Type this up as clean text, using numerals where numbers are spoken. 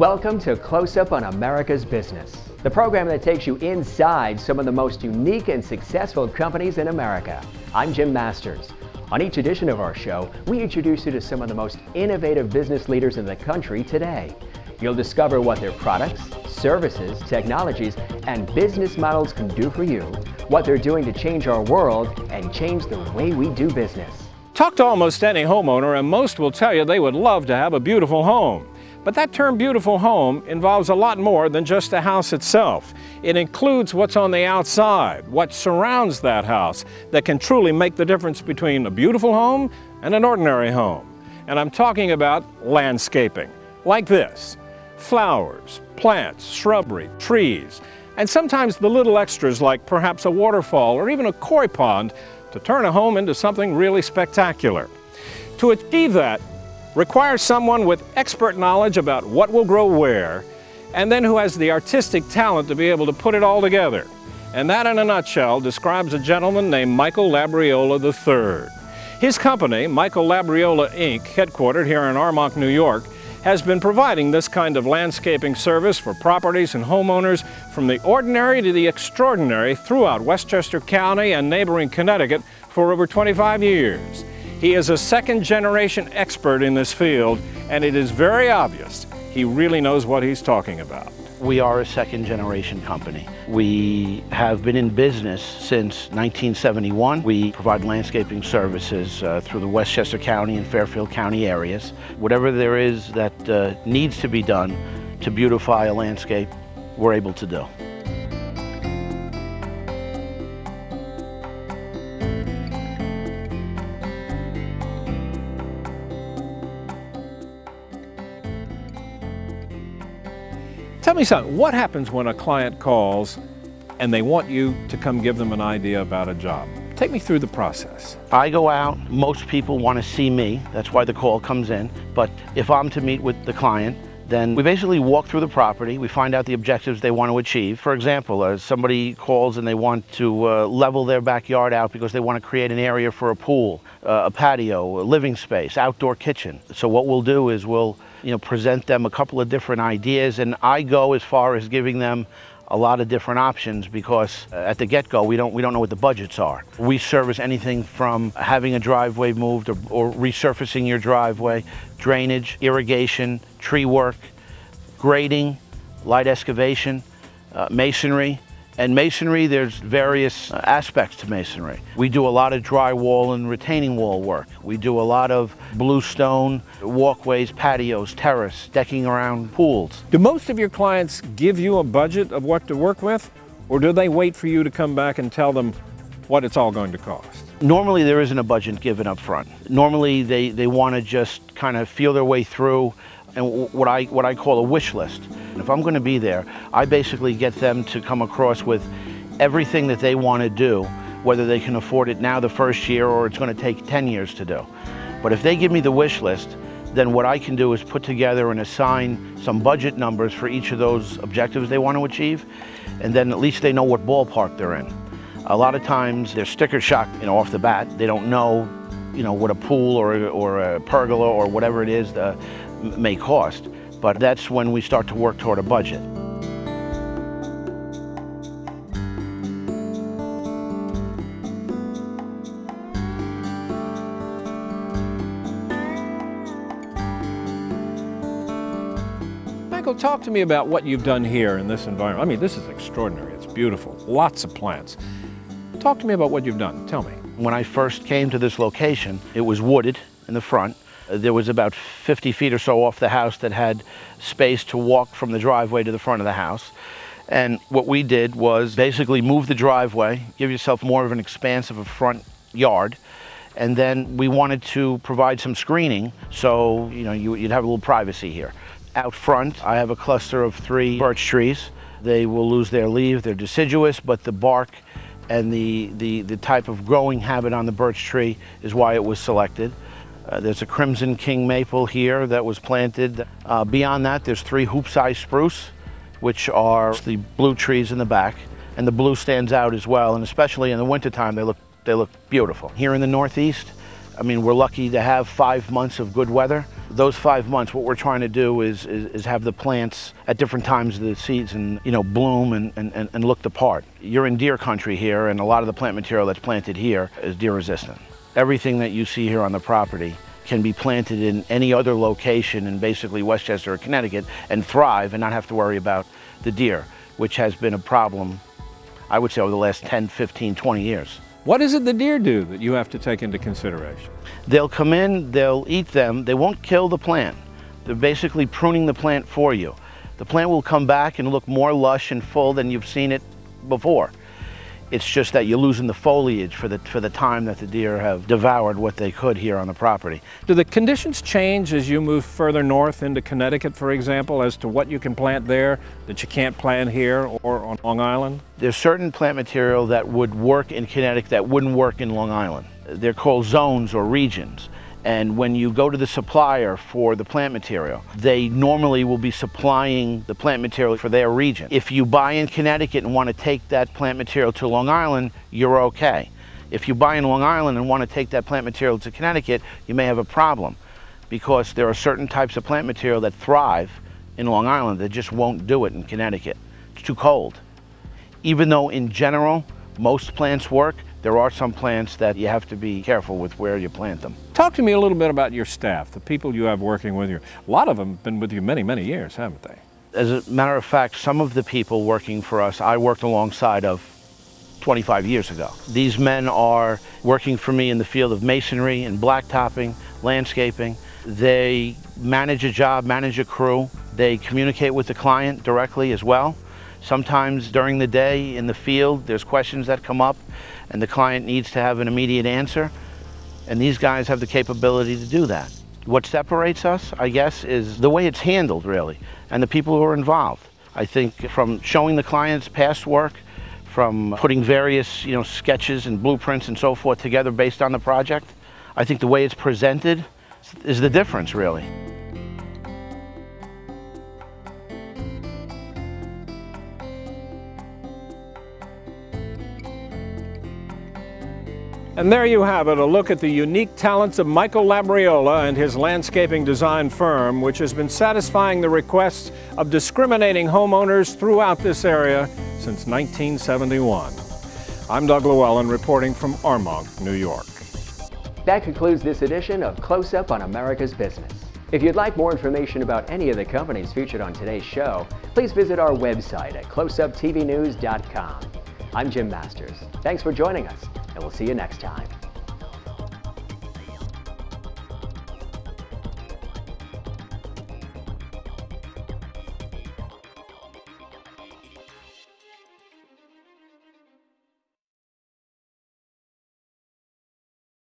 Welcome to Close Up on America's Business, the program that takes you inside some of the most unique and successful companies in America. I'm Jim Masters. On each edition of our show, we introduce you to some of the most innovative business leaders in the country today. You'll discover what their products, services, technologies, and business models can do for you, what they're doing to change our world and change the way we do business. Talk to almost any homeowner and most will tell you they would love to have a beautiful home. But that term beautiful home involves a lot more than just the house itself. It includes what's on the outside, what surrounds that house that can truly make the difference between a beautiful home and an ordinary home. And I'm talking about landscaping, like this. Flowers, plants, shrubbery, trees, and sometimes the little extras like perhaps a waterfall or even a koi pond to turn a home into something really spectacular. To achieve that requires someone with expert knowledge about what will grow where, and then who has the artistic talent to be able to put it all together. And that, in a nutshell, describes a gentleman named Michael Labriola III. His company, Michael Labriola, Inc., headquartered here in Armonk, New York, has been providing this kind of landscaping service for properties and homeowners from the ordinary to the extraordinary throughout Westchester County and neighboring Connecticut for over 25 years. He is a second-generation expert in this field, and it is very obvious he really knows what he's talking about. We are a second-generation company. We have been in business since 1971. We provide landscaping services through the Westchester County and Fairfield County areas. Whatever there is that needs to be done to beautify a landscape, we're able to do. Tell me something, what happens when a client calls and they want you to come give them an idea about a job? Take me through the process. I go out, most people want to see me, that's why the call comes in, but if I'm to meet with the client, then we basically walk through the property, we find out the objectives they want to achieve. For example, somebody calls and they want to level their backyard out because they want to create an area for a pool, a patio, a living space, outdoor kitchen. So what we'll do is we'll present them a couple of different ideas, and I go as far as giving them a lot of different options because at the get-go we don't know what the budgets are. We service anything from having a driveway moved or resurfacing your driveway, drainage, irrigation, tree work, grading, light excavation, masonry. And masonry, there's various aspects to masonry. We do a lot of drywall and retaining wall work. We do a lot of bluestone, walkways, patios, terrace, decking around pools. Do most of your clients give you a budget of what to work with, or do they wait for you to come back and tell them what it's all going to cost? Normally there isn't a budget given up front. Normally they want to just kind of feel their way through and what I call a wish list. And if I'm going to be there, I basically get them to come across with everything that they want to do, whether they can afford it now the first year or it's going to take 10 years to do. But if they give me the wish list, then what I can do is put together and assign some budget numbers for each of those objectives they want to achieve, and then at least they know what ballpark they're in. A lot of times they're sticker shock off the bat. They don't know what a pool or a pergola or whatever it is may cost. But that's when we start to work toward a budget. Michael, talk to me about what you've done here in this environment. I mean, this is extraordinary. It's beautiful. Lots of plants. Talk to me about what you've done. Tell me. When I first came to this location, it was wooded in the front. There was about 50 feet or so off the house that had space to walk from the driveway to the front of the house. And what we did was basically move the driveway, give yourself more of an expanse of a front yard. And then we wanted to provide some screening so you'd have a little privacy here. Out front, I have a cluster of 3 birch trees. They will lose their leaves. They're deciduous, but the bark and the type of growing habit on the birch tree is why it was selected. There's a Crimson King maple here that was planted. Beyond that, there's 3 hoop-sized spruce, which are the blue trees in the back. And the blue stands out as well, and especially in the wintertime, they look beautiful. Here in the Northeast, I mean, we're lucky to have 5 months of good weather. Those 5 months, what we're trying to do is have the plants at different times of the season, bloom and look the part. You're in deer country here, and a lot of the plant material that's planted here is deer resistant. Everything that you see here on the property can be planted in any other location in basically Westchester or Connecticut and thrive and not have to worry about the deer, which has been a problem, I would say, over the last 10, 15, 20 years. What is it the deer do that you have to take into consideration? They'll come in, they'll eat them, they won't kill the plant. They're basically pruning the plant for you. The plant will come back and look more lush and full than you've seen it before. It's just that you're losing the foliage for the time that the deer have devoured what they could here on the property. Do the conditions change as you move further north into Connecticut, for example, as to what you can plant there that you can't plant here or on Long Island? There's certain plant material that would work in Connecticut that wouldn't work in Long Island. They're called zones or regions. And when you go to the supplier for the plant material, they normally will be supplying the plant material for their region. If you buy in Connecticut and want to take that plant material to Long Island, you're okay. If you buy in Long Island and want to take that plant material to Connecticut, you may have a problem because there are certain types of plant material that thrive in Long Island that just won't do it in Connecticut. It's too cold. Even though in general, most plants work, there are some plants that you have to be careful with where you plant them. Talk to me a little bit about your staff, the people you have working with you. A lot of them have been with you many, many years, haven't they? As a matter of fact, some of the people working for us, I worked alongside of 25 years ago. These men are working for me in the field of masonry and blacktopping, landscaping. They manage a job, manage a crew. They communicate with the client directly as well. Sometimes during the day in the field, there's questions that come up and the client needs to have an immediate answer. And these guys have the capability to do that. What separates us, I guess, is the way it's handled, really, and the people who are involved. I think from showing the clients past work, from putting various, sketches and blueprints and so forth together based on the project, I think the way it's presented is the difference, really. And there you have it, a look at the unique talents of Michael Labriola and his landscaping design firm, which has been satisfying the requests of discriminating homeowners throughout this area since 1971. I'm Doug Llewellyn reporting from Armonk, New York. That concludes this edition of Close Up on America's Business. If you'd like more information about any of the companies featured on today's show, please visit our website at closeuptvnews.com. I'm Jim Masters. Thanks for joining us, and we'll see you next time.